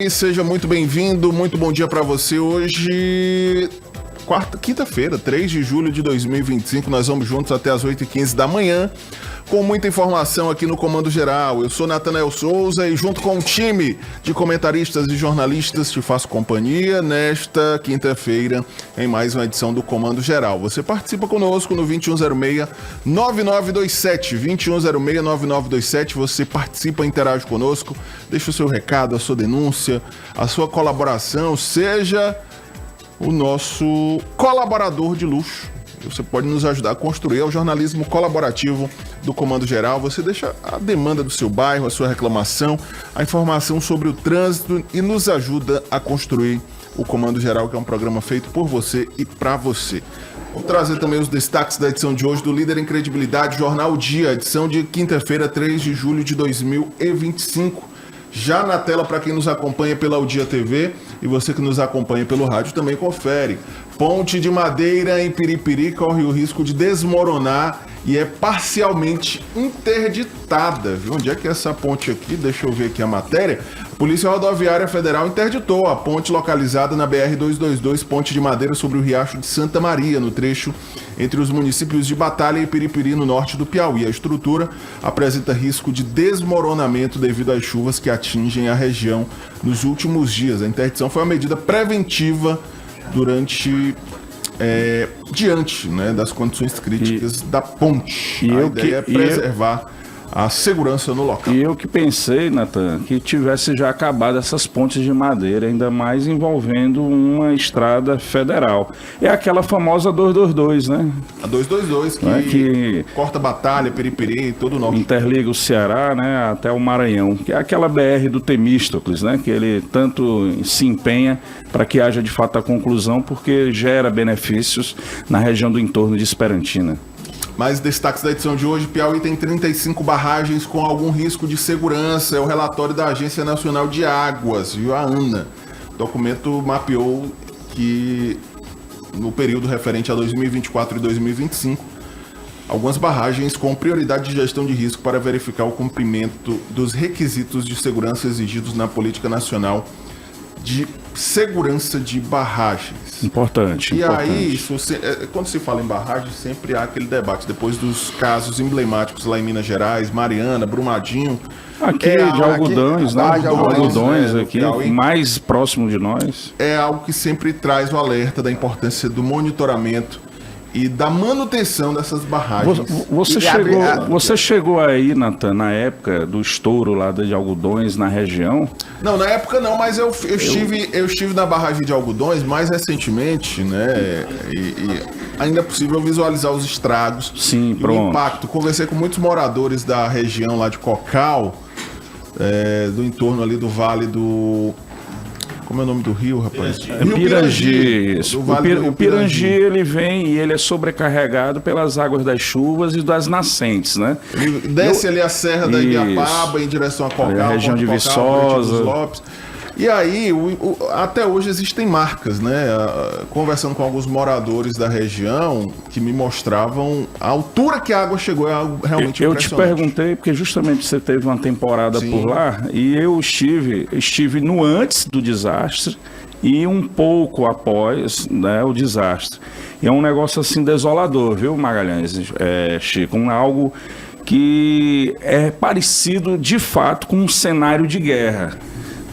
aí, seja muito bem-vindo, muito bom dia para você. Hoje, quinta-feira, 3 de julho de 2025, nós vamos juntos até as 8h15 da manhã, com muita informação aqui no Comando Geral. Eu sou Natanael Souza e junto com um time de comentaristas e jornalistas te faço companhia nesta quinta-feira em mais uma edição do Comando Geral. Você participa conosco no 2106-9927, 2106-9927, você participa, interage conosco, deixa o seu recado, a sua denúncia, a sua colaboração, seja o nosso colaborador de luxo. Você pode nos ajudar a construir o jornalismo colaborativo do Comando Geral. Você deixa a demanda do seu bairro, a sua reclamação, a informação sobre o trânsito e nos ajuda a construir o Comando Geral, que é um programa feito por você e para você. Vou trazer também os destaques da edição de hoje do Líder em Credibilidade, Jornal Dia, edição de quinta-feira, 3 de julho de 2025. Já na tela para quem nos acompanha pela O Dia TV e você que nos acompanha pelo rádio também confere. Ponte de madeira em Piripiri corre o risco de desmoronar e é parcialmente interditada. Viu? Onde é que é essa ponte aqui? Deixa eu ver aqui a matéria. A Polícia Rodoviária Federal interditou a ponte localizada na BR-222, ponte de madeira sobre o Riacho de Santa Maria, no trecho entre os municípios de Batalha e Piripiri, no norte do Piauí. A estrutura apresenta risco de desmoronamento devido às chuvas que atingem a região nos últimos dias. A interdição foi uma medida preventiva diante, né, das condições críticas da ponte. A ideia é preservar a segurança no local. E eu que pensei, Natan, que tivesse já acabado essas pontes de madeira, ainda mais envolvendo uma estrada federal. É aquela famosa 222, né? A 222, que corta Batalha, Piripiri, todo o norte. Interliga o Ceará, né, até o Maranhão, que é aquela BR do Temístocles, né, que ele tanto se empenha para que haja de fato a conclusão, porque gera benefícios na região do entorno de Esperantina. Mais destaques da edição de hoje: Piauí tem 35 barragens com algum risco de segurança. É o relatório da Agência Nacional de Águas, viu? A ANA. O documento mapeou que no período referente a 2024 e 2025, algumas barragens com prioridade de gestão de risco para verificar o cumprimento dos requisitos de segurança exigidos na Política Nacional de Segurança de Barragens. Importante. Aí, quando se fala em barragem, sempre há aquele debate, depois dos casos emblemáticos lá em Minas Gerais, Mariana, Brumadinho. Aqui de algodões, né? Algodões aqui, mais próximo de nós. É algo que sempre traz o alerta da importância do monitoramento e da manutenção dessas barragens. Você chegou aí, Natan, na época do estouro lá de algodões na região? Não, na época não, mas eu estive na barragem de algodões mais recentemente, né? E ainda é possível visualizar os estragos. Sim, e o impacto. Conversei com muitos moradores da região lá de Cocal, do entorno ali do Vale do... Como é o nome do rio, rapaz? Rio Pirangi. O Pirangi, ele vem e ele é sobrecarregado pelas águas das chuvas e das nascentes, né? Ele desce ali a Serra da Ibiapaba em direção a Cocal, a região de Viçosa. Lopes. E aí, até hoje existem marcas, né? Conversando com alguns moradores da região que me mostravam a altura que a água chegou, é algo realmente impressionante. Eu te perguntei, porque justamente você teve uma temporada por lá, e eu estive no antes do desastre e um pouco após, né, o desastre. E é um negócio assim desolador, viu, Magalhães, Chico? Algo que é parecido de fato com um cenário de guerra.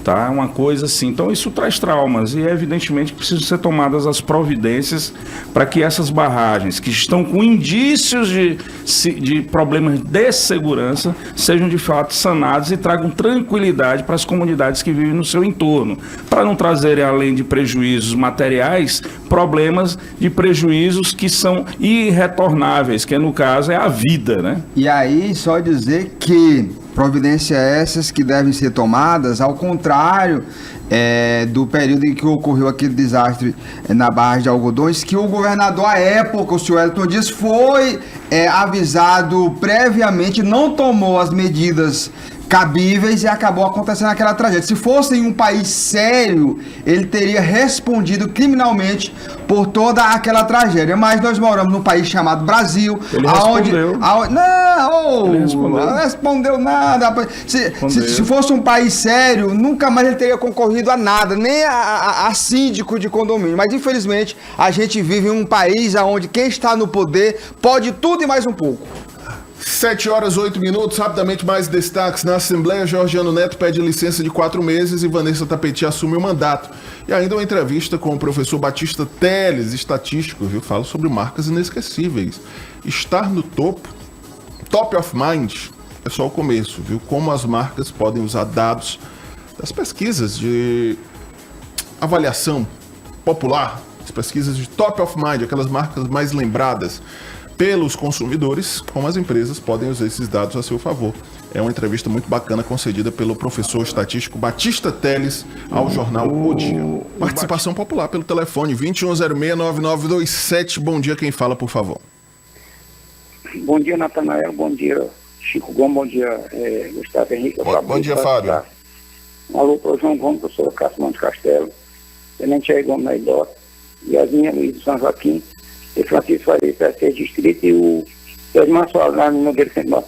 Tá? Uma coisa assim. Então isso traz traumas e evidentemente que precisam ser tomadas as providências para que essas barragens que estão com indícios de problemas de segurança sejam de fato sanadas e tragam tranquilidade para as comunidades que vivem no seu entorno, para não trazerem, além de prejuízos materiais, problemas de prejuízos que são irretornáveis, que no caso é a vida, né? E aí só dizer que providências essas que devem ser tomadas, ao contrário do período em que ocorreu aquele desastre na Barra de Algodões, que o governador à época, o senhor Wellington Dias, foi avisado previamente, não tomou as medidas cabíveis e acabou acontecendo aquela tragédia. Se fosse em um país sério, ele teria respondido criminalmente por toda aquela tragédia. Mas nós moramos num país chamado Brasil, Ele aonde, respondeu. não, Ele respondeu. não respondeu nada. Se fosse um país sério, nunca mais ele teria concorrido a nada, nem a síndico de condomínio. Mas infelizmente a gente vive em um país onde quem está no poder pode tudo e mais um pouco. 7 horas 8 minutos, rapidamente mais destaques. Na Assembleia, Georgiano Neto pede licença de 4 meses e Vanessa Tapeti assume o mandato. E ainda uma entrevista com o professor Batista Teles, estatístico, viu? Fala sobre marcas inesquecíveis. Estar no topo, top of mind, é só o começo, viu? Como as marcas podem usar dados das pesquisas de avaliação popular, as pesquisas de top of mind, aquelas marcas mais lembradas pelos consumidores, como as empresas podem usar esses dados a seu favor. É uma entrevista muito bacana concedida pelo professor estatístico Batista Teles ao jornal O Dia. Participação popular pelo telefone 2106-9927. Bom dia, quem fala, por favor. Bom dia, Natanael. Bom dia, Chico Gomes. Bom dia, Gustavo Henrique. Bom dia, Fábio. Um alô para o João Gomes, professor Cássio Monte Castelo, Tenente Jair Gomes na Idota, Yasminha Luiz do São Joaquim, e Francisco Faria, PSC Distrito, e o Pedro Mansual, lá no Nogueira Central.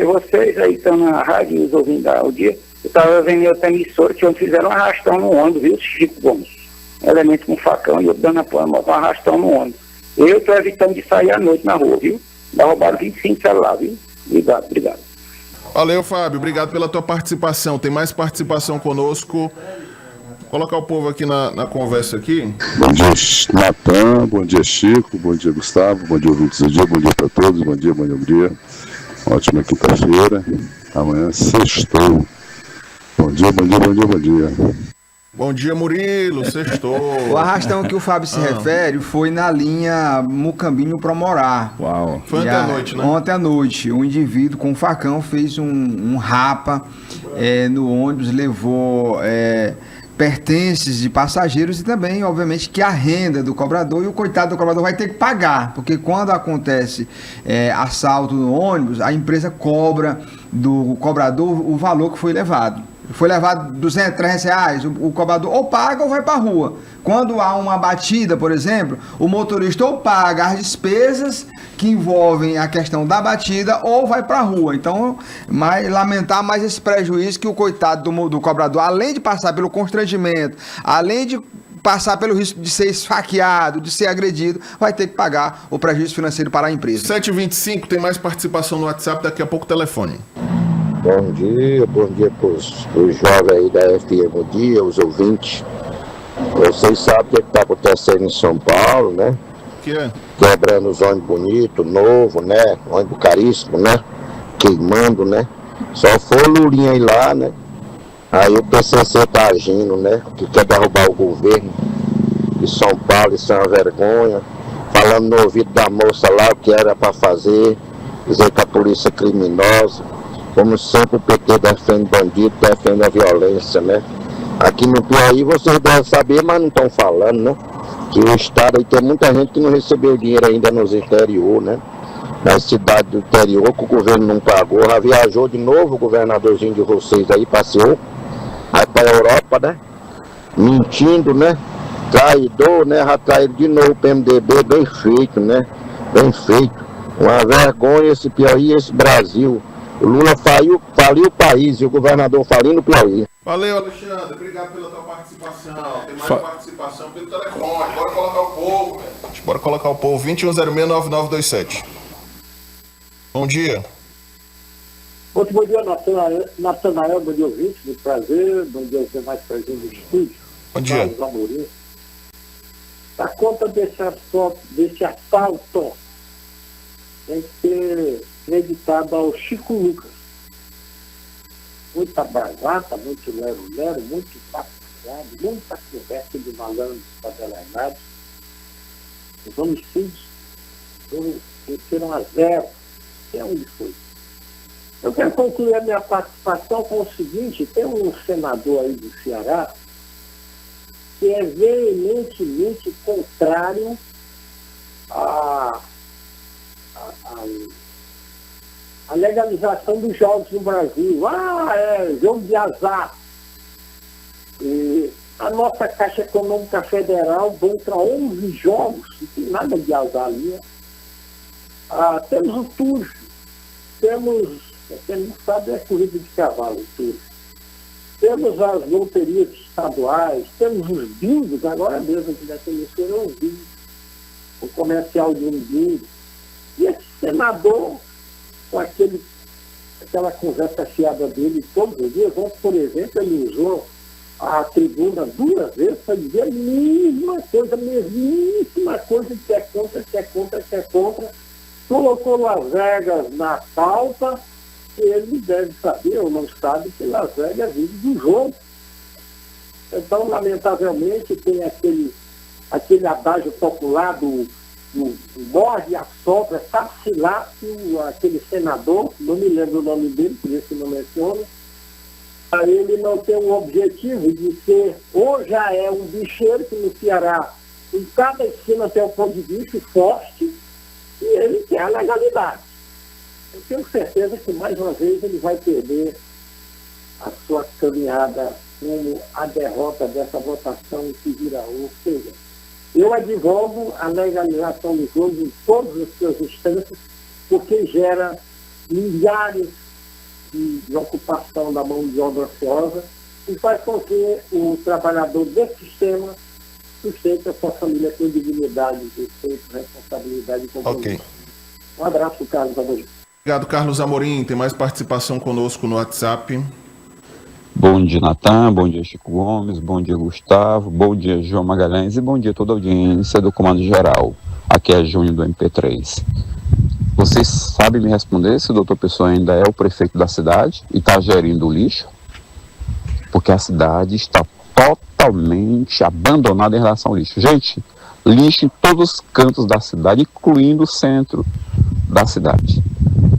Vocês aí estão na rádio, os ouvindo o dia, eu estava vendo em outra emissora que ontem fizeram um arrastão no ônibus, viu, Chico Gomes? Elemento com facão e eu dando apoio, botar um arrastão no ônibus. Eu estou evitando de sair à noite na rua, viu? Já roubaram 25 celulares, viu? Obrigado. Valeu, Fábio. Obrigado pela tua participação. Tem mais participação conosco. Vou colocar o povo aqui na conversa aqui. Bom dia, Natan. Bom dia, Chico. Bom dia, Gustavo. Bom dia, ouvintes do dia. Bom dia para todos. Bom dia. Ótima quinta-feira. Amanhã, sextou. Bom dia. Bom dia, Murilo. Sextou. O arrastão que o Fábio se refere foi na linha Mucambinho Promorá. Uau. Foi ontem à noite, né? Ontem à noite, um indivíduo com um facão fez um rapa no ônibus, levou pertences de passageiros e também, obviamente, que a renda do cobrador, e o coitado do cobrador vai ter que pagar, porque quando acontece assalto no ônibus, a empresa cobra do cobrador o valor que foi levado. Foi levado 200, 300 reais, o cobrador ou paga ou vai para a rua. Quando há uma batida, por exemplo, o motorista ou paga as despesas que envolvem a questão da batida ou vai para a rua. Então, lamentar mais esse prejuízo que o coitado do cobrador, além de passar pelo constrangimento, além de passar pelo risco de ser esfaqueado, de ser agredido, vai ter que pagar o prejuízo financeiro para a empresa. 7h25, tem mais participação no WhatsApp, daqui a pouco o telefone. Bom dia para os jovens aí da FM, bom dia, os ouvintes. Vocês sabem o que está acontecendo em São Paulo, né? Que é? Quebrando os ônibus bonitos, novo, né? Ônibus caríssimo, né? Queimando, né? Só foi o Lulinha aí lá, né? Aí o PCC tá agindo, né? Que quer derrubar o governo de São Paulo, isso é uma vergonha. Falando no ouvido da moça lá o que era para fazer, dizer que a polícia é criminosa. Como sempre o PT defende bandido, defende a violência, né? Aqui no Piauí vocês devem saber, mas não estão falando, né? Que o estado aí tem muita gente que não recebeu dinheiro ainda nos interior, né? Na cidade do interior que o governo não pagou, já viajou de novo o governadorzinho de vocês aí, passeou, vai para a Europa, né? Mentindo, né? Traidor, né? Já traíram de novo o PMDB, bem feito, né? Bem feito. Uma vergonha esse Piauí, esse Brasil. O Lula faliu o país e o governador faliu no Piauí. Valeu, Alexandre. Obrigado pela tua participação. Tem mais participação pelo telefone. Bora colocar o povo, velho. Bora colocar o povo. 2106-9927. Bom dia. Bom dia, Natanael. Bom dia, ouvinte. Muito prazer. Bom dia aos demais presentes do estúdio. Bom dia. A conta desse assalto tem que ser creditado ao Chico Lucas. Muita bravata, muito lero-lero, muito papo, muita conversa de malandros padelenados. Os homicídios desceram a zero. Até onde foi? Eu quero concluir a minha participação com o seguinte: tem um senador aí do Ceará que é veementemente contrário à a legalização dos jogos no Brasil. Jogo de azar. E a nossa Caixa Econômica Federal banca 11 jogos, não tem nada de azar ali. Temos o TURF, quem não sabe é corrida de cavalo, o TURF. Temos as loterias estaduais, temos os bingos, agora mesmo que já conheceram os bingos, o comercial de um bingo. E esse senador, com aquela conversa fiada dele todos os dias, ontem, por exemplo, ele usou a tribuna 2 vezes para dizer a mesma coisa, a mesmíssima coisa, que é contra, colocou Las Vegas na pauta. Ele deve saber, ou não sabe, que Las Vegas vive do jogo. Então, lamentavelmente, tem aquele adágio popular do morde e assopra, sabe-se lá que aquele senador, não me lembro o nome dele, por isso que não menciono, ele não tem um objetivo de ser, ou já é um bicheiro, que no Ceará, em cada esquina tem um pão de bicho forte, e ele quer a legalidade. Eu tenho certeza que mais uma vez ele vai perder a sua caminhada como a derrota dessa votação que virá. Ou seja, eu advogo a legalização do jogo em todas as suas instâncias, porque gera milhares de ocupação da mão de obra ociosa e faz com que o trabalhador desse sistema sustente a sua família com dignidade, respeito, responsabilidade e compromisso. Ok. Um abraço, Carlos Amorim. Obrigado, Carlos Amorim. Tem mais participação conosco no WhatsApp. Bom dia, Natan. Bom dia, Chico Gomes. Bom dia, Gustavo. Bom dia, João Magalhães. E bom dia a toda a audiência do Comando Geral. Aqui é Júnior do MP3. Vocês sabem me responder se o doutor Pessoa ainda é o prefeito da cidade e está gerindo o lixo? Porque a cidade está totalmente abandonada em relação ao lixo. Gente, lixo em todos os cantos da cidade, incluindo o centro da cidade.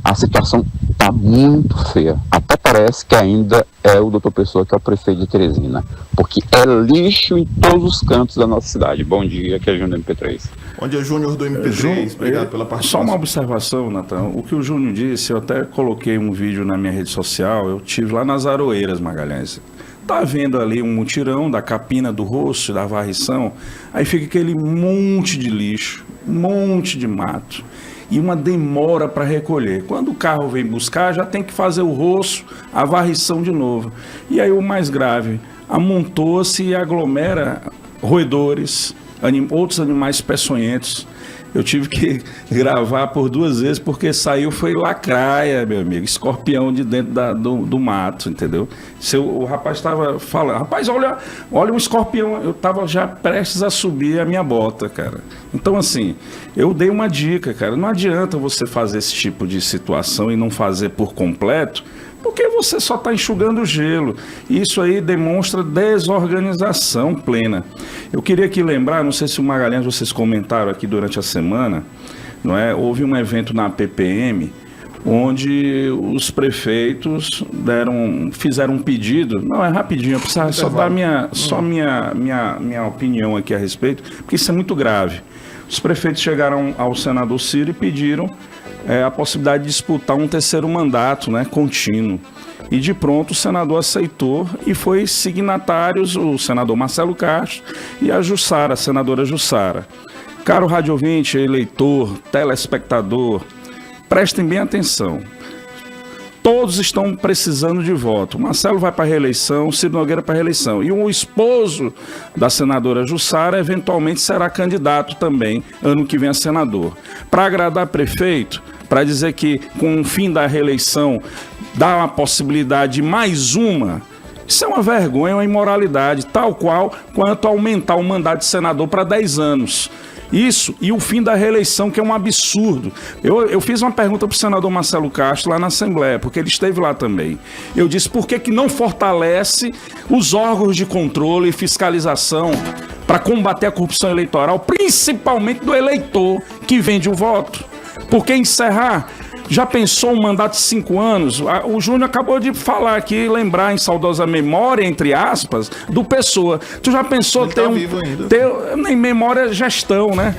A situação está muito feia. Até parece que ainda é o doutor Pessoa que é o prefeito de Teresina. Porque é lixo em todos os cantos da nossa cidade. Bom dia, aqui é Júnior do MP3. Bom dia, Júnior do MP3. Obrigado pela participação. Só uma observação, Natan. O que o Júnior disse, eu até coloquei um vídeo na minha rede social. Eu tive lá nas Aroeiras, Magalhães. Tá vendo ali um mutirão da capina do roço, da varrição. Aí fica aquele monte de lixo, monte de mato. E uma demora para recolher. Quando o carro vem buscar, já tem que fazer o roço, a varrição de novo. E aí o mais grave, amontoa-se e aglomera roedores, outros animais peçonhentos. Eu tive que gravar por 2 vezes, porque saiu, foi lacraia, meu amigo, escorpião de dentro do mato, entendeu? O rapaz estava falando, rapaz, olha um escorpião, eu estava já prestes a subir a minha bota, cara. Então, assim, eu dei uma dica, cara, não adianta você fazer esse tipo de situação e não fazer por completo, porque você só está enxugando o gelo. Isso aí demonstra desorganização plena. Eu queria aqui lembrar, não sei se o Magalhães vocês comentaram aqui durante a semana, não é? Houve um evento na PPM onde os prefeitos fizeram um pedido. Não, é rapidinho, eu preciso só dar minha opinião aqui a respeito, porque isso é muito grave. Os prefeitos chegaram ao senador Ciro e pediram a possibilidade de disputar um 3º mandato, né, contínuo. E de pronto o senador aceitou e foi signatários o senador Marcelo Castro e a senadora Jussara. Caro rádio ouvinte, eleitor, telespectador, prestem bem atenção. Todos estão precisando de voto. Marcelo vai para a reeleição, Ciro Nogueira para a reeleição. E o esposo da senadora Jussara eventualmente será candidato também, ano que vem a senador. Para agradar prefeito, para dizer que com o fim da reeleição dá uma possibilidade de mais uma, isso é uma vergonha, uma imoralidade, tal qual quanto aumentar o mandato de senador para 10 anos. Isso e o fim da reeleição, que é um absurdo. Eu fiz uma pergunta para o senador Marcelo Castro lá na Assembleia, porque ele esteve lá também. Eu disse, por que não fortalece os órgãos de controle e fiscalização para combater a corrupção eleitoral, principalmente do eleitor que vende o voto? Por que encerrar Já pensou um mandato de 5 anos? O Júnior acabou de falar aqui, lembrar em saudosa memória, entre aspas, do Pessoa. Tu já pensou ter em memória gestão, né?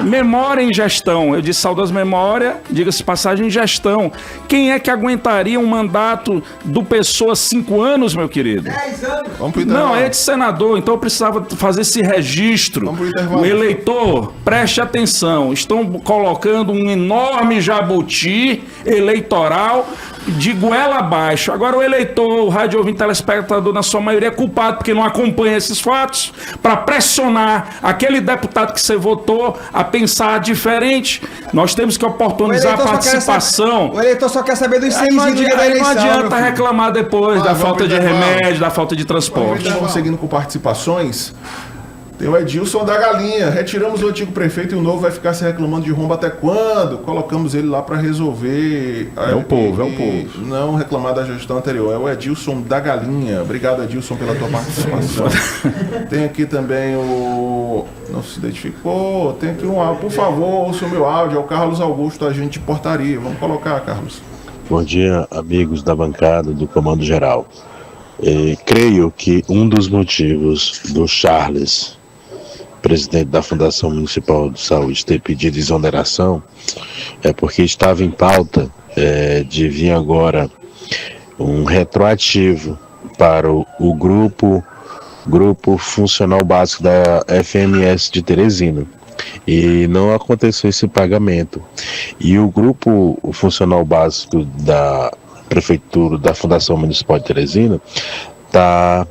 Memória em gestão. Eu disse saudosa memória, diga-se passagem, gestão. Quem é que aguentaria um mandato do Pessoa 5 anos, meu querido? 10 anos. Não, é de senador, então eu precisava fazer esse registro. O eleitor, preste atenção, estão colocando um enorme jabuti eleitoral de goela abaixo. Agora o eleitor, o rádio ouvinte, telespectador, na sua maioria, é culpado porque não acompanha esses fatos, para pressionar aquele deputado que você votou a pensar diferente. Nós temos que oportunizar a participação. O eleitor só quer saber dos 100 dias da eleição. Não adianta reclamar depois da falta de remédio, da falta de transporte. Vamos seguindo com participações. Tem o Edilson da Galinha. Retiramos o antigo prefeito e o novo vai ficar se reclamando de rombo até quando? Colocamos ele lá para resolver. É o povo. Não reclamar da gestão anterior. É o Edilson da Galinha. Obrigado, Edilson, pela tua participação. Tem aqui também o... Não se identificou. Tem aqui um áudio. Por favor, ouça o meu áudio. É o Carlos Augusto, agente de portaria. Vamos colocar, Carlos. Bom dia, amigos da bancada do Comando Geral. Creio que um dos motivos do Charles, presidente da Fundação Municipal de Saúde, ter pedido exoneração é porque estava em pauta de vir agora um retroativo para o grupo funcional básico da FMS de Teresina. E não aconteceu esse pagamento. E o grupo funcional básico da Prefeitura, da Fundação Municipal de Teresina, está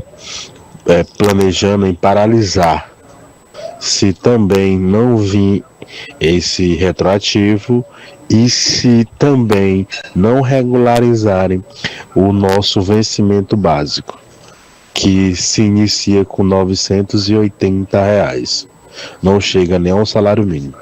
planejando em paralisar. Se também não vir esse retroativo e se também não regularizarem o nosso vencimento básico, que se inicia com R$ 980. Não chega nem ao salário mínimo.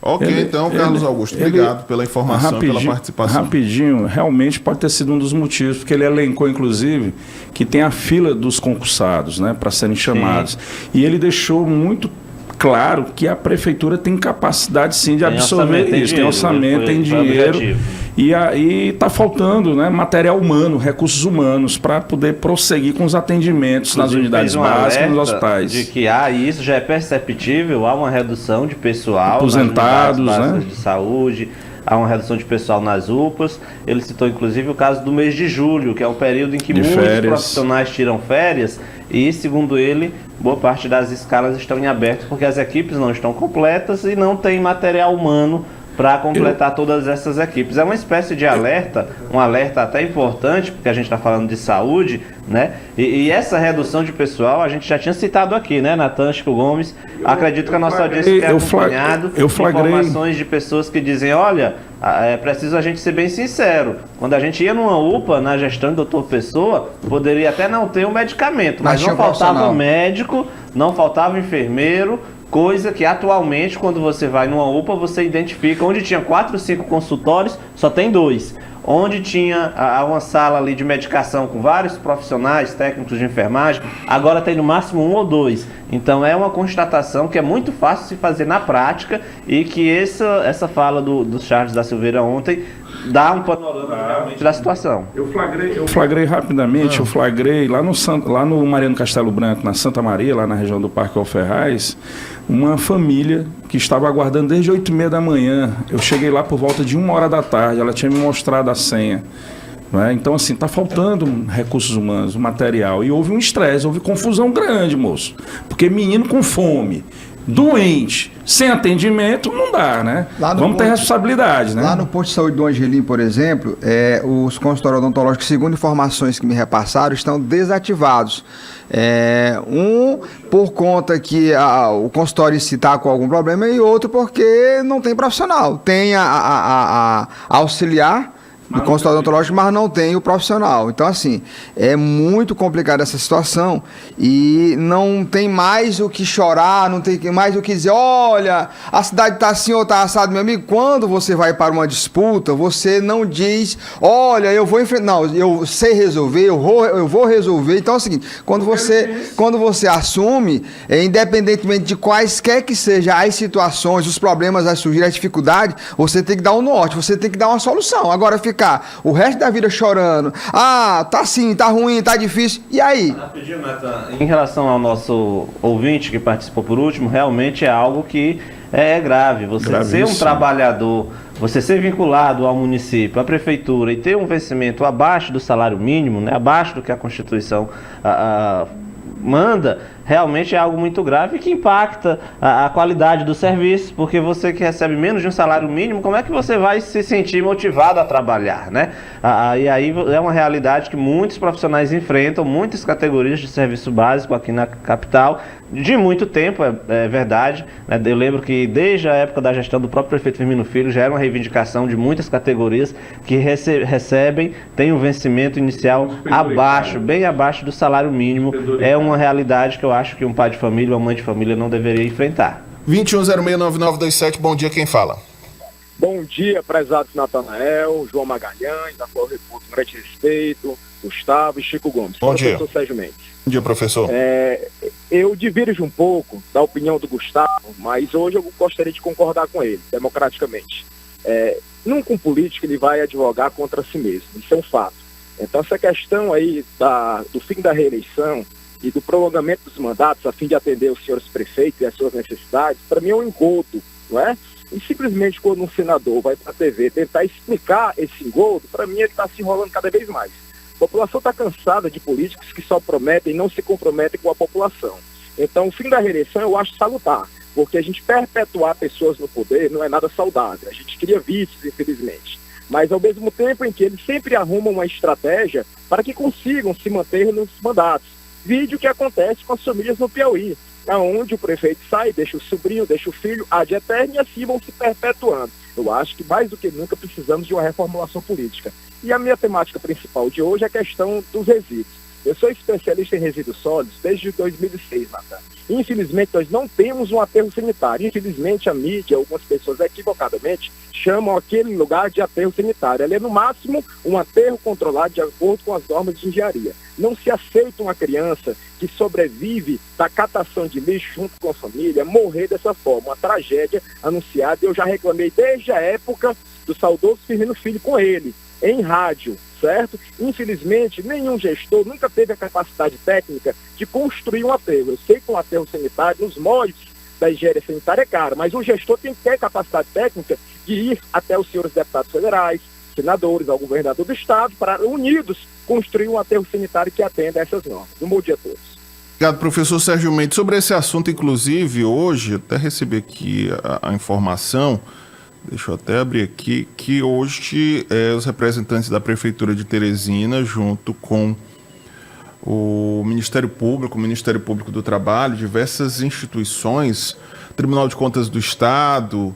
Ok, então, Carlos Augusto, obrigado pela informação, pela participação. Rapidinho, realmente pode ter sido um dos motivos, porque ele elencou, inclusive, que tem a fila dos concursados, né, para serem chamados. E ele deixou muito claro que a prefeitura tem capacidade, sim, de absorver isso. Tem orçamento, tem dinheiro. E aí está faltando, né, material humano, recursos humanos, para poder prosseguir com os atendimentos nas unidades básicas, nos hospitais. De que isso já é perceptível, há uma redução de pessoal aposentados, nas unidades né, de saúde, há uma redução de pessoal nas UPAs. Ele citou inclusive o caso do mês de julho, que é um período em que muitos profissionais tiram férias e, segundo ele, boa parte das escalas estão em aberto porque as equipes não estão completas e não tem material humano para completar todas essas equipes. É uma espécie de alerta, um alerta até importante, porque a gente está falando de saúde, né? E essa redução de pessoal, a gente já tinha citado aqui, né, Natan Chico Gomes? Acredito que a nossa audiência tem acompanhado informações de pessoas que dizem, olha, é preciso a gente ser bem sincero, quando a gente ia numa UPA, na gestão do Dr. Pessoa, poderia até não ter um medicamento, mas não faltava médico, não faltava enfermeiro, coisa que atualmente, quando você vai numa UPA, você identifica onde tinha 4 ou 5 consultórios, só tem 2. Onde tinha uma sala ali de medicação com vários profissionais, técnicos de enfermagem, agora tem no máximo 1 ou 2. Então é uma constatação que é muito fácil se fazer na prática e que essa fala do Charles da Silveira ontem dá um panorama realmente da situação. Eu flagrei rapidamente, eu flagrei lá no Mariano Castelo Branco, na Santa Maria, lá na região do Parque Alferraz, uma família que estava aguardando desde 8h30 da manhã. Eu cheguei lá por volta de 1h da tarde, ela tinha me mostrado a senha. Né? Então, assim, está faltando recursos humanos, material. E houve um estresse, houve confusão grande, moço. Porque menino com fome, doente, sem atendimento, não dá, né? Vamos ter responsabilidade, né? Lá no posto de saúde do Angelim, por exemplo, os consultórios odontológicos, segundo informações que me repassaram, estão desativados. Por conta que o consultório em si está com algum problema e outro porque não tem profissional. Tem a auxiliar do consultório odontológico, mas não tem o profissional. Então, assim, é muito complicada essa situação e não tem mais o que chorar, não tem mais o que dizer, olha, a cidade está assim ou está assado, meu amigo. Quando você vai para uma disputa, você não diz, olha, eu vou enfrentar, não, eu sei resolver, eu vou resolver. Então é o seguinte, quando você assume, independentemente de quaisquer que sejam as situações, os problemas a surgir, as dificuldades, você tem que dar um norte, você tem que dar uma solução. Agora ficar o resto da vida chorando, tá assim, tá ruim, tá difícil, e aí? Rapidinho, Nathan, em relação ao nosso ouvinte que participou por último, realmente é algo que é grave. Você ser um trabalhador, você ser vinculado ao município, à prefeitura e ter um vencimento abaixo do salário mínimo, né, abaixo do que a Constituição manda, realmente é algo muito grave que impacta a qualidade do serviço, porque você que recebe menos de um salário mínimo, como é que você vai se sentir motivado a trabalhar, né? E aí é uma realidade que muitos profissionais enfrentam, muitas categorias de serviço básico aqui na capital, de muito tempo, é verdade, né? Eu lembro que desde a época da gestão do próprio prefeito Firmino Filho já era uma reivindicação de muitas categorias que recebem, tem um vencimento inicial abaixo, bem abaixo do salário mínimo. É uma realidade que eu acho que um pai de família, uma mãe de família não deveria enfrentar. 21069927, bom dia, quem fala? Bom dia, prezado Natanael, João Magalhães, da Flor República, Grande Respeito, Gustavo e Chico Gomes. Bom dia. Professor Sérgio Mendes. Bom dia, professor. Eu diverjo um pouco da opinião do Gustavo, mas hoje eu gostaria de concordar com ele, democraticamente. Nunca um político ele vai advogar contra si mesmo, isso é um fato. Então essa questão aí do fim da reeleição e do prolongamento dos mandatos a fim de atender os senhores prefeitos e as suas necessidades, para mim é um engodo, não é? E simplesmente quando um senador vai para a TV tentar explicar esse engodo, para mim ele está se enrolando cada vez mais. A população está cansada de políticos que só prometem e não se comprometem com a população. Então o fim da reeleição eu acho salutar, porque a gente perpetuar pessoas no poder não é nada saudável. A gente cria vícios, infelizmente. Mas ao mesmo tempo em que eles sempre arrumam uma estratégia para que consigam se manter nos mandatos. Vídeo que acontece com as famílias no Piauí, onde o prefeito sai, deixa o sobrinho, deixa o filho, ad eterno, e assim vão se perpetuando. Eu acho que mais do que nunca precisamos de uma reformulação política. E a minha temática principal de hoje é a questão dos resíduos. Eu sou especialista em resíduos sólidos desde 2006, Natan. Infelizmente, nós não temos um aterro sanitário. Infelizmente, a mídia, algumas pessoas equivocadamente, chamam aquele lugar de aterro sanitário. Ele é, no máximo, um aterro controlado de acordo com as normas de engenharia. Não se aceita uma criança que sobrevive da catação de lixo junto com a família morrer dessa forma. Uma tragédia anunciada. Eu já reclamei desde a época do saudoso Firmino Filho com ele, em rádio, certo? Infelizmente, nenhum gestor nunca teve a capacidade técnica de construir um aterro. Eu sei que um aterro sanitário, nos moldes da engenharia sanitária, é caro, mas o gestor tem que ter capacidade técnica de ir até os senhores deputados federais, senadores, ao governador do estado, para, unidos, construir um aterro sanitário que atenda a essas normas. Um bom dia a todos. Obrigado, professor Sérgio Mendes. Sobre esse assunto, inclusive, hoje, até recebi aqui a informação, deixa eu até abrir aqui, que hoje os representantes da Prefeitura de Teresina, junto com o Ministério Público do Trabalho, diversas instituições, Tribunal de Contas do Estado,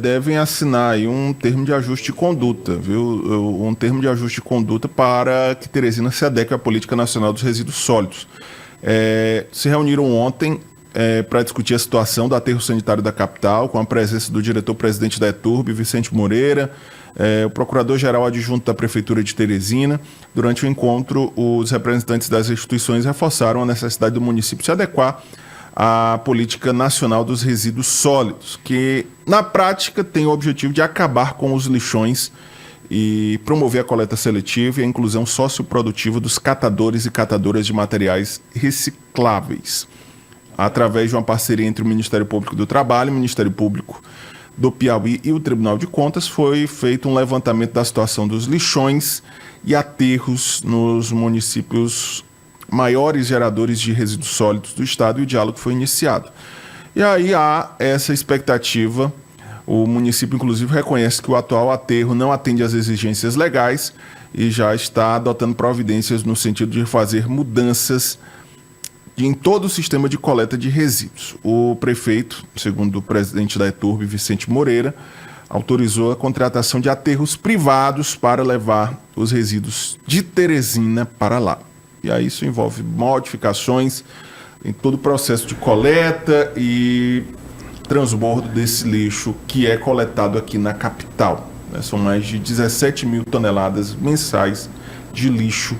devem assinar aí um termo de ajuste de conduta, viu? Um termo de ajuste de conduta para que Teresina se adeque à Política Nacional dos Resíduos Sólidos. Se reuniram ontem para discutir a situação do aterro sanitário da capital, com a presença do diretor-presidente da ETURB, Vicente Moreira, o procurador-geral adjunto da Prefeitura de Teresina. Durante o encontro, os representantes das instituições reforçaram a necessidade do município se adequar à Política Nacional dos Resíduos Sólidos, que, na prática, tem o objetivo de acabar com os lixões e promover a coleta seletiva e a inclusão socioprodutiva dos catadores e catadoras de materiais recicláveis. Através de uma parceria entre o Ministério Público do Trabalho, o Ministério Público do Piauí e o Tribunal de Contas, foi feito um levantamento da situação dos lixões e aterros nos municípios maiores geradores de resíduos sólidos do estado, e o diálogo foi iniciado. E aí há essa expectativa. O município, inclusive, reconhece que o atual aterro não atende às exigências legais e já está adotando providências no sentido de fazer mudanças em todo o sistema de coleta de resíduos. O prefeito, segundo o presidente da ETURB, Vicente Moreira, autorizou a contratação de aterros privados para levar os resíduos de Teresina para lá. E aí isso envolve modificações em todo o processo de coleta e transbordo desse lixo que é coletado aqui na capital. São mais de 17 mil toneladas mensais de lixo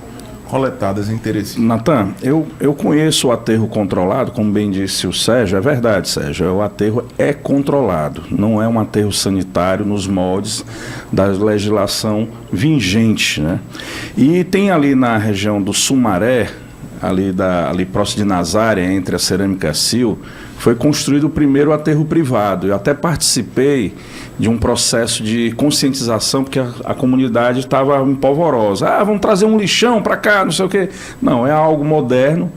coletadas em Teresina. Natan, eu conheço o aterro controlado, como bem disse o Sérgio, é verdade, Sérgio, o aterro é controlado, não é um aterro sanitário nos moldes da legislação vigente, né? E tem ali na região do Sumaré, ali próximo de Nazária, entre a Cerâmica Sil, foi construído o primeiro aterro privado. Eu até participei de um processo de conscientização, porque a comunidade estava empolvorosa. Vamos trazer um lixão para cá, não sei o quê. Não, é algo moderno,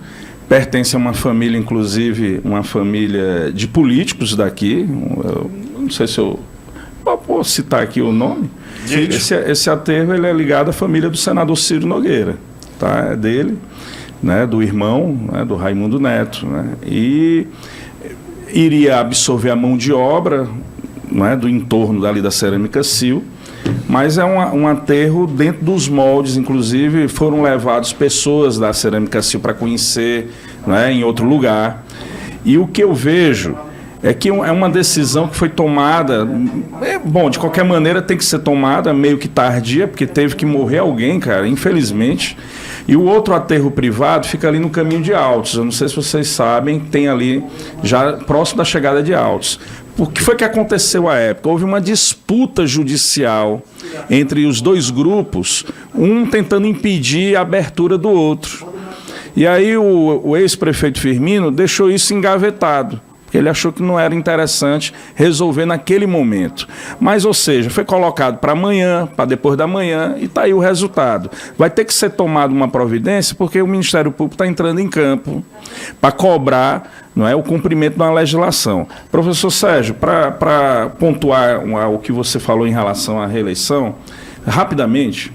pertence a uma família, inclusive, uma família de políticos daqui. Eu não sei se eu posso citar aqui o nome. Esse aterro ele é ligado à família do senador Ciro Nogueira, tá? É dele, né, do irmão, né, do Raimundo Neto, né? E iria absorver a mão de obra, né, do entorno dali da Cerâmica Sil, mas é um aterro dentro dos moldes. Inclusive foram levados pessoas da Cerâmica Sil para conhecer, né, em outro lugar. E o que eu vejo é que é uma decisão que foi tomada, de qualquer maneira tem que ser tomada, meio que tardia, porque teve que morrer alguém, cara, infelizmente. E o outro aterro privado fica ali no caminho de Altos. Eu não sei se vocês sabem, tem ali, já próximo da chegada de Altos. O que foi que aconteceu à época? Houve uma disputa judicial entre os dois grupos, um tentando impedir a abertura do outro. E aí o ex-prefeito Firmino deixou isso engavetado, porque ele achou que não era interessante resolver naquele momento. Mas, ou seja, foi colocado para amanhã, para depois da manhã, e está aí o resultado. Vai ter que ser tomada uma providência, porque o Ministério Público está entrando em campo para cobrar, não é, o cumprimento da legislação. Professor Sérgio, para pontuar o que você falou em relação à reeleição, rapidamente,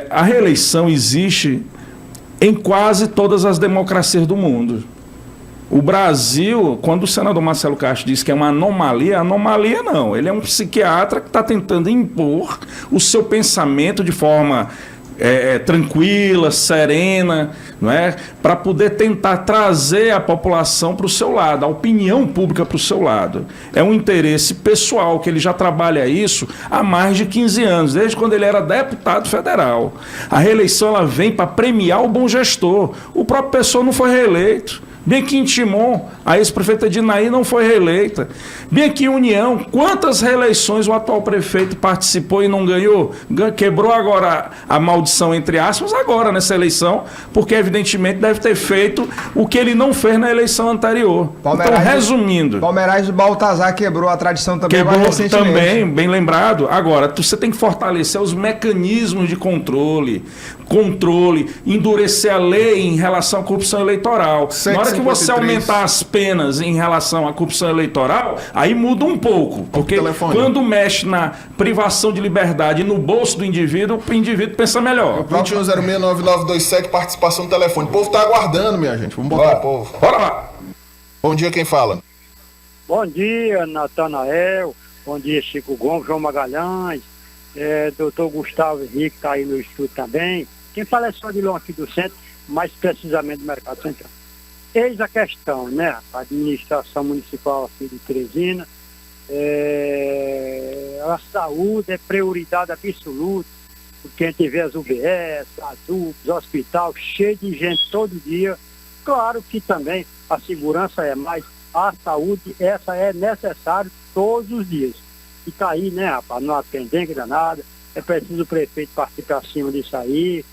a reeleição existe em quase todas as democracias do mundo. O Brasil, quando o senador Marcelo Castro diz que é uma anomalia não. Ele é um psiquiatra que está tentando impor o seu pensamento de forma tranquila, serena, não é? Para poder tentar trazer a população para o seu lado, a opinião pública para o seu lado. É um interesse pessoal, que ele já trabalha isso há mais de 15 anos, desde quando ele era deputado federal. A reeleição ela vem para premiar o bom gestor. O próprio Pessoa não foi reeleito. Bem aqui em Timon, a ex-prefeita Dinaí não foi reeleita. Bem aqui em União, quantas reeleições o atual prefeito participou e não ganhou? Quebrou agora a maldição, entre aspas, agora nessa eleição, porque evidentemente deve ter feito o que ele não fez na eleição anterior. Então, resumindo... Palmeiras do Baltazar quebrou a tradição também. Quebrou também, bem lembrado. Agora, você tem que fortalecer os mecanismos de controle, endurecer a lei em relação à corrupção eleitoral. Na hora que você aumentar as penas em relação à corrupção eleitoral, aí muda um pouco. Porque quando mexe na privação de liberdade no bolso do indivíduo, o indivíduo pensa melhor. 21069927, participação no telefone. O povo tá aguardando, minha gente. Vamos botar o povo. Bora lá. Bom dia, quem fala? Bom dia, Natanael. Bom dia, Chico Gomes, João Magalhães. Doutor Gustavo Henrique está aí no estúdio também. Quem fala é só de longe aqui do centro, mais precisamente do Mercado Central. Eis a questão, né? A administração municipal aqui de Teresina, a saúde é prioridade absoluta, porque a gente vê as UBS, as UPS, hospital, cheio de gente todo dia. Claro que também a segurança é, mas a saúde, essa é necessária todos os dias. E tá aí, né, rapaz, não atender nada, é preciso o prefeito partir para cima disso aí,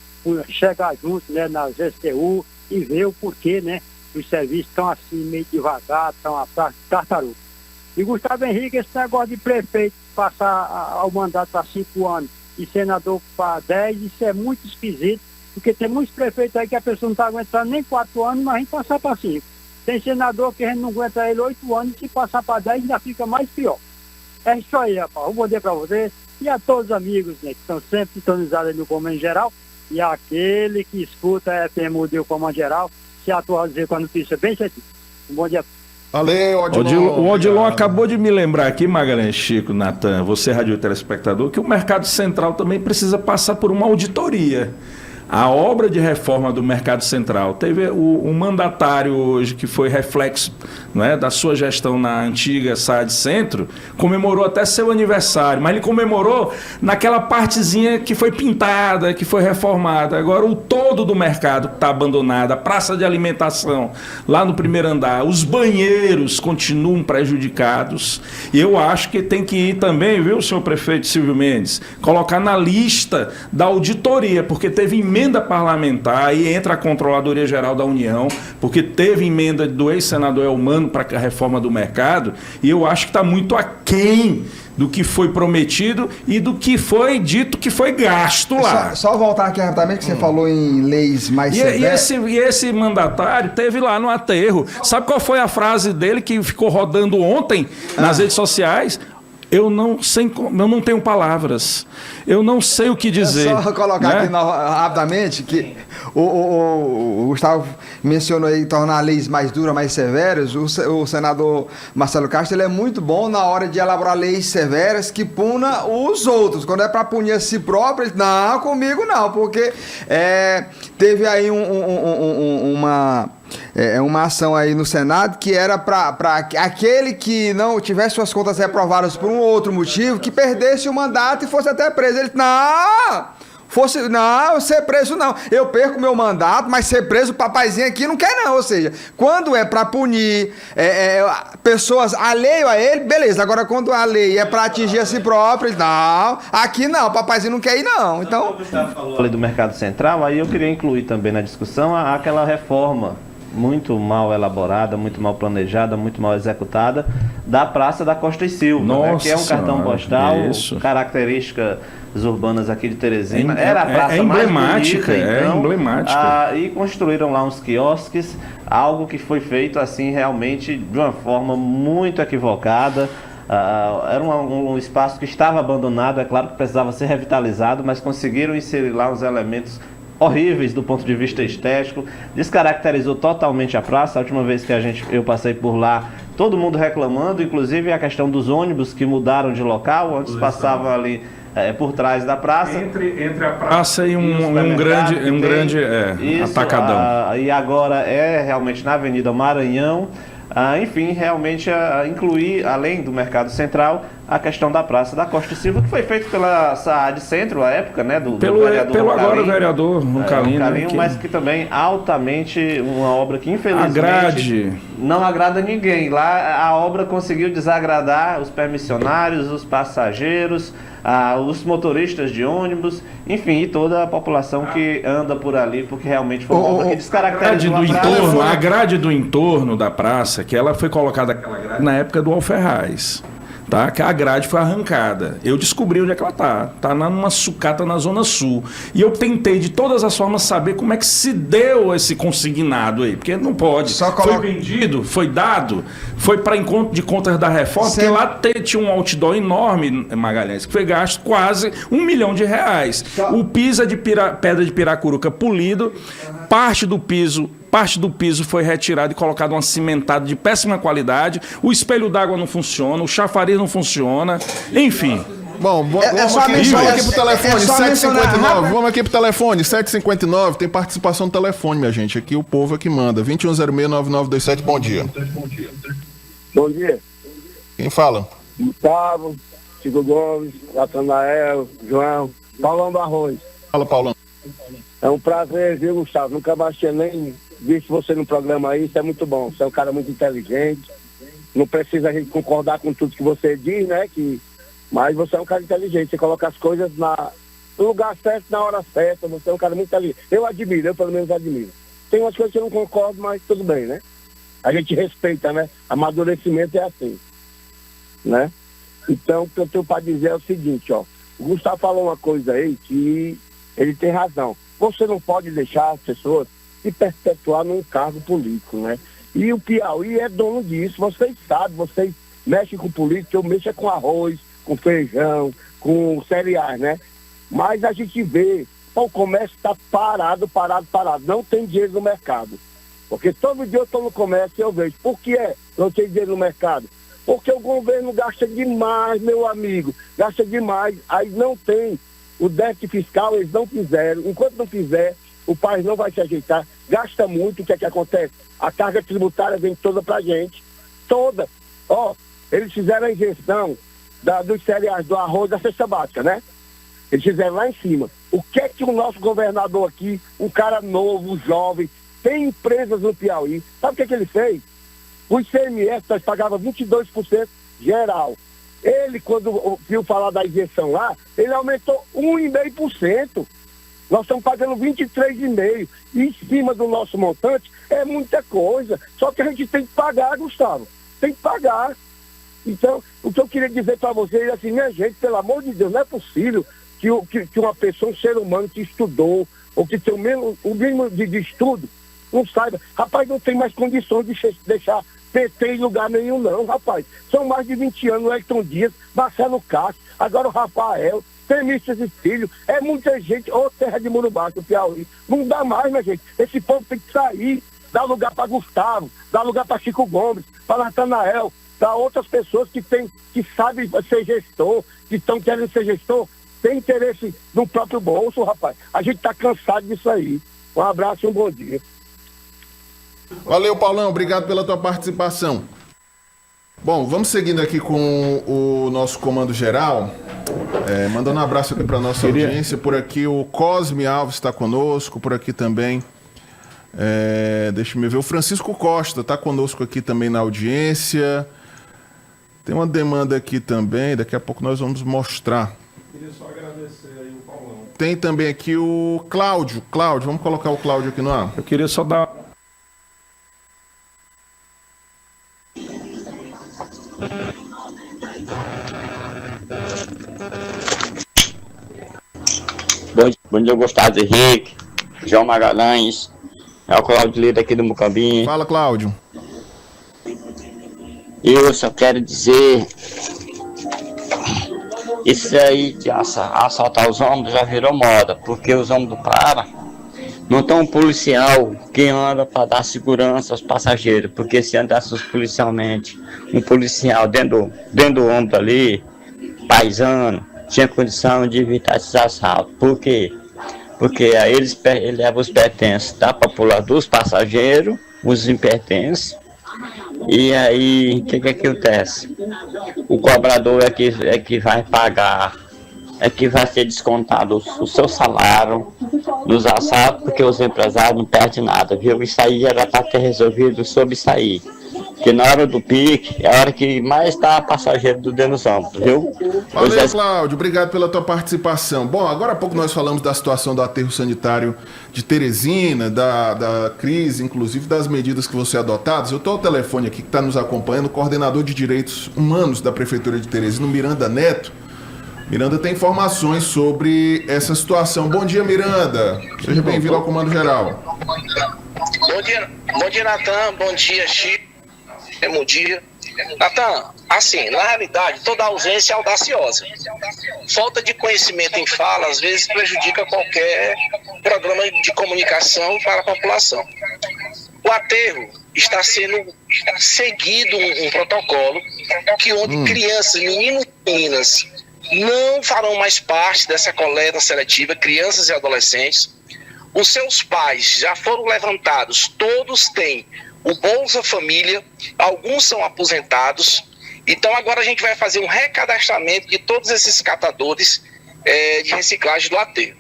chegar junto, né, nas STU e ver o porquê, né, os serviços estão assim, meio devagar, estão a tartaruga. E Gustavo Henrique, esse negócio de prefeito passar ao mandato para 5 anos e senador para 10, isso é muito esquisito, porque tem muitos prefeitos aí que a pessoa não está aguentando nem 4 anos, mas a gente passar para 5. Tem senador que a gente não aguenta ele 8 anos, e se passar para 10 ainda fica mais pior. É isso aí, rapaz. Um bom dia para você e a todos os amigos, né, que estão sempre sintonizados no Comando Geral, e aquele que escuta a FM do Comando Geral, se atualizar com a notícia bem certinho. Um bom dia. Valeu, Odilon. O Odilon acabou de me lembrar aqui, Magalhães, Chico, Natan, você, rádio telespectador, que o Mercado Central também precisa passar por uma auditoria. A obra de reforma do Mercado Central teve o mandatário hoje, que foi reflexo, né, da sua gestão na antiga SAD Centro, comemorou até seu aniversário, mas ele comemorou naquela partezinha que foi pintada, que foi reformada. Agora o todo do mercado está abandonado, a praça de alimentação lá no primeiro andar, os banheiros continuam prejudicados. E eu acho que tem que ir também, viu, senhor prefeito Silvio Mendes, colocar na lista da auditoria, porque teve emenda parlamentar, aí entra a Controladoria Geral da União, porque teve emenda do ex-senador Elmano para a reforma do mercado, e eu acho que está muito aquém do que foi prometido e do que foi dito que foi gasto lá. Só voltar aqui rapidamente, que você falou em leis mais severas. E esse mandatário teve lá no aterro. Sabe qual foi a frase dele que ficou rodando ontem nas redes sociais? Eu não tenho palavras. Eu não sei o que dizer. É só colocar, né, aqui rapidamente que o Gustavo mencionou aí tornar leis mais duras, mais severas. O senador Marcelo Castro, ele é muito bom na hora de elaborar leis severas que puna os outros. Quando é para punir a si próprio, ele, não, comigo não, porque teve aí uma ação aí no Senado que era para aquele que não tivesse suas contas reprovadas por um outro motivo, que perdesse o mandato e fosse até preso. Ele, não, ser preso não. Eu perco meu mandato, mas ser preso, o papaizinho aqui não quer não. Ou seja, quando é para punir pessoas alheio a ele, beleza. Agora quando a lei é para atingir a si próprio, ele, não, aqui não, o papaizinho não quer ir não. Então, falei do Mercado Central, aí eu queria incluir também na discussão aquela reforma muito mal elaborada, muito mal planejada, muito mal executada da Praça da Costa e Silva, né, que é um cartão postal, características urbanas aqui de Teresina. Era a praça emblemática, mais bonita, então, emblemática. E construíram lá uns quiosques, algo que foi feito assim realmente de uma forma muito equivocada. Era um espaço que estava abandonado, é claro que precisava ser revitalizado, mas conseguiram inserir lá uns elementos horríveis do ponto de vista estético, descaracterizou totalmente a praça. A última vez que eu passei por lá, todo mundo reclamando, inclusive a questão dos ônibus que mudaram de local, antes passavam ali por trás da praça. Entre a praça e um grande atacadão. E agora é realmente na Avenida Maranhão. Enfim, realmente incluir, além do Mercado Central, a questão da Praça da Costa e Silva, que foi feito pela SAAD Centro, à época, né, do vereador agora vereador Roncalino, mas que também altamente uma obra que infelizmente não agrada ninguém. Lá a obra conseguiu desagradar os permissionários, os passageiros, os motoristas de ônibus, enfim, e toda a população que anda por ali, porque realmente foi uma obra que descaracterizou a grade do entorno da praça, que ela foi colocada na época do Alferraz. Tá? Que a grade foi arrancada. Eu descobri onde é que ela tá. Tá numa sucata na Zona Sul. E eu tentei de todas as formas saber como é que se deu esse consignado aí. Porque não pode. Foi vendido, foi dado, foi para encontro de contas da reforma, porque lá tinha um outdoor enorme, Magalhães, que foi gasto quase R$1 milhão. O piso é de pedra de piracuruca polido, parte do piso foi retirado e colocado uma cimentada de péssima qualidade, o espelho d'água não funciona, o chafariz não funciona, enfim. Bom, vamos aqui pro telefone, 759, vamos aqui pro telefone, 759, tem participação no telefone, minha gente, aqui o povo é que manda, 2106-9927, bom dia. Bom dia. Quem fala? Gustavo, Chico Gomes, Natanael, João, Paulão Barros. Fala, Paulão. É um prazer, viu, Gustavo? Nunca mais tinha nem visto você no programa aí, isso é muito bom. Você é um cara muito inteligente. Não precisa a gente concordar com tudo que você diz, né? Mas você é um cara inteligente. Você coloca as coisas no lugar certo, na hora certa. Você é um cara muito inteligente. Eu pelo menos admiro. Tem umas coisas que eu não concordo, mas tudo bem, né? A gente respeita, né? Amadurecimento é assim, né? Então, o que eu tenho para dizer é o seguinte, ó. O Gustavo falou uma coisa aí que ele tem razão. Você não pode deixar as pessoas se perpetuar num cargo político, né? E o Piauí é dono disso, vocês sabem, vocês mexem com política, eu mexo com arroz, com feijão, com cereais, né? Mas a gente vê, o comércio está parado, não tem dinheiro no mercado. Porque todo dia eu estou no comércio e eu vejo. Por que não tem dinheiro no mercado? Porque o governo gasta demais, meu amigo. Gasta demais. Aí não tem. O déficit fiscal eles não fizeram. Enquanto não fizer, o país não vai se ajeitar. Gasta muito. O que é que acontece? A carga tributária vem toda pra gente. Toda. Eles fizeram a injeção dos cereais, do arroz, da cesta básica, né? Eles fizeram lá em cima. O que é que o nosso governador aqui, um cara novo, jovem, tem empresas no Piauí, sabe o que é que ele fez? O ICMS nós pagávamos 22% geral. Ele, quando viu falar da isenção lá, ele aumentou 1,5%. Nós estamos pagando 23,5%. E em cima do nosso montante é muita coisa. Só que a gente tem que pagar, Gustavo. Tem que pagar. Então, o que eu queria dizer para vocês é assim, minha gente, pelo amor de Deus, não é possível que uma pessoa, um ser humano que estudou, ou que tem o mínimo de estudo, não saiba. Rapaz, não tem mais condições de deixar PT em lugar nenhum, não, rapaz. São mais de 20 anos, o Elton Dias, Marcelo Castro, agora o Rafael, Temístias e Filho, é muita gente, Terra de Muro Baixo, Piauí. Não dá mais, minha gente. Esse povo tem que sair, dar lugar para Gustavo, dar lugar para Chico Gomes, para Natanael, para outras pessoas que sabem ser gestor, que estão querendo ser gestor, tem interesse no próprio bolso, rapaz. A gente está cansado disso aí. Um abraço e um bom dia. Valeu, Paulão. Obrigado pela tua participação. Bom, vamos seguindo aqui com o nosso comando geral. Mandando um abraço aqui para nossa audiência. Por aqui o Cosme Alves está conosco. Por aqui também. Deixa eu ver. O Francisco Costa está conosco aqui também na audiência. Tem uma demanda aqui também. Daqui a pouco nós vamos mostrar. Queria só agradecer aí o Paulão. Tem também aqui o Cláudio. Cláudio, vamos colocar o Cláudio aqui no ar. Eu queria só dar... Bom dia, Gustavo Henrique, João Magalhães, é o Cláudio Lira aqui do Mucambinho. Fala, Cláudio. Eu só quero dizer, isso aí de assaltar os ônibus já virou moda, porque os ônibus param, não tem um policial que anda para dar segurança aos passageiros, porque se andasse policialmente, um policial dentro do ônibus ali, paisano, tinha condição de evitar esses assaltos. Por quê? Porque aí ele leva os pertences da população, dos passageiros, os impertences, e aí o que acontece? O cobrador é que vai pagar, é que vai ser descontado o seu salário nos assaltos, porque os empresários não perdem nada, viu? Isso aí já está resolvido sobre isso aí. Porque na hora do pique, é a hora que mais está passageiro do dentro dos ônibus, viu? Valeu, Cláudio. Obrigado pela tua participação. Bom, agora há pouco nós falamos da situação do aterro sanitário de Teresina, da crise, inclusive das medidas que vão ser adotadas. Eu estou ao telefone aqui que está nos acompanhando, o coordenador de Direitos Humanos da Prefeitura de Teresina, Miranda Neto. Miranda tem informações sobre essa situação. Bom dia, Miranda. Seja bem-vindo ao Comando Geral. Bom dia, Natan. Bom dia, Chico. Bom dia. Natan, assim, na realidade, toda ausência é audaciosa. Falta de conhecimento em fala, às vezes, prejudica qualquer programa de comunicação para a população. O aterro está sendo seguido um protocolo onde crianças, meninos e meninas, não farão mais parte dessa coleta seletiva, crianças e adolescentes. Os seus pais já foram levantados, todos têm o Bolsa Família, alguns são aposentados. Então agora a gente vai fazer um recadastramento de todos esses catadores de reciclagem do aterro.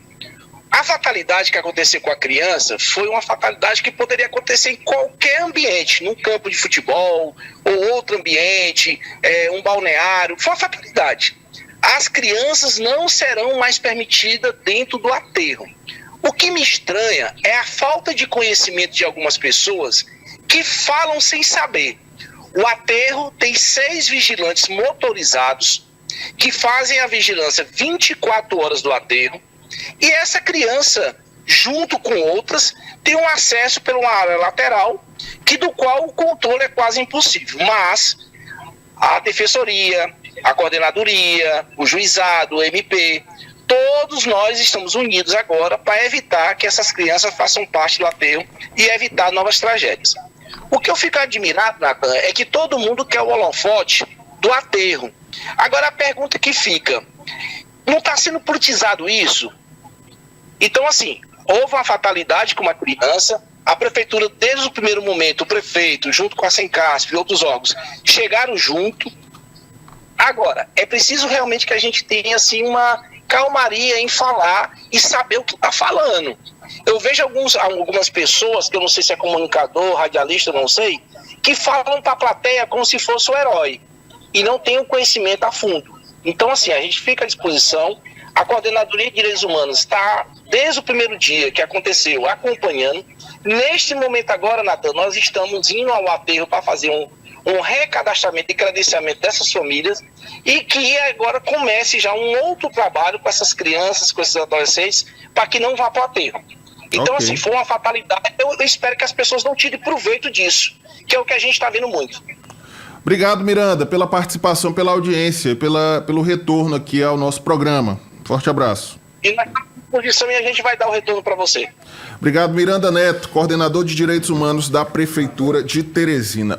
A fatalidade que aconteceu com a criança foi uma fatalidade que poderia acontecer em qualquer ambiente, num campo de futebol, ou outro ambiente, um balneário, foi uma fatalidade. As crianças não serão mais permitidas dentro do aterro. O que me estranha é a falta de conhecimento de algumas pessoas que falam sem saber. O aterro tem 6 vigilantes motorizados que fazem a vigilância 24 horas do aterro, e essa criança, junto com outras, tem um acesso por uma área lateral, do qual o controle é quase impossível. Mas a defensoria, a coordenadoria, o juizado, o MP, Todos nós estamos unidos agora para evitar que essas crianças façam parte do aterro e evitar novas tragédias. O que eu fico admirado, Natan, é que todo mundo quer o holofote do aterro. Agora a pergunta que fica, não está sendo politizado isso? Então, assim, houve uma fatalidade com uma criança, a prefeitura, desde o primeiro momento, o prefeito, junto com a Sencasp e outros órgãos, chegaram junto. Agora, é preciso realmente que a gente tenha, assim, uma calmaria em falar e saber o que está falando. Eu vejo algumas pessoas, que eu não sei se é comunicador, radialista, não sei, que falam para a plateia como se fosse o herói e não tem o conhecimento a fundo. Então, assim, a gente fica à disposição. A Coordenadoria de Direitos Humanos está, desde o primeiro dia que aconteceu, acompanhando. Neste momento agora, Natan, nós estamos indo ao aterro para fazer um recadastramento e credenciamento dessas famílias e que agora comece já um outro trabalho com essas crianças, com esses adolescentes, para que não vá para o aterro. Então, assim, foi uma fatalidade. Eu espero que as pessoas não tirem proveito disso, que é o que a gente está vendo muito. Obrigado, Miranda, pela participação, pela audiência, pelo retorno aqui ao nosso programa. Forte abraço. E nós estamos à disposição e a gente vai dar o retorno para você. Obrigado, Miranda Neto, coordenador de Direitos Humanos da Prefeitura de Teresina.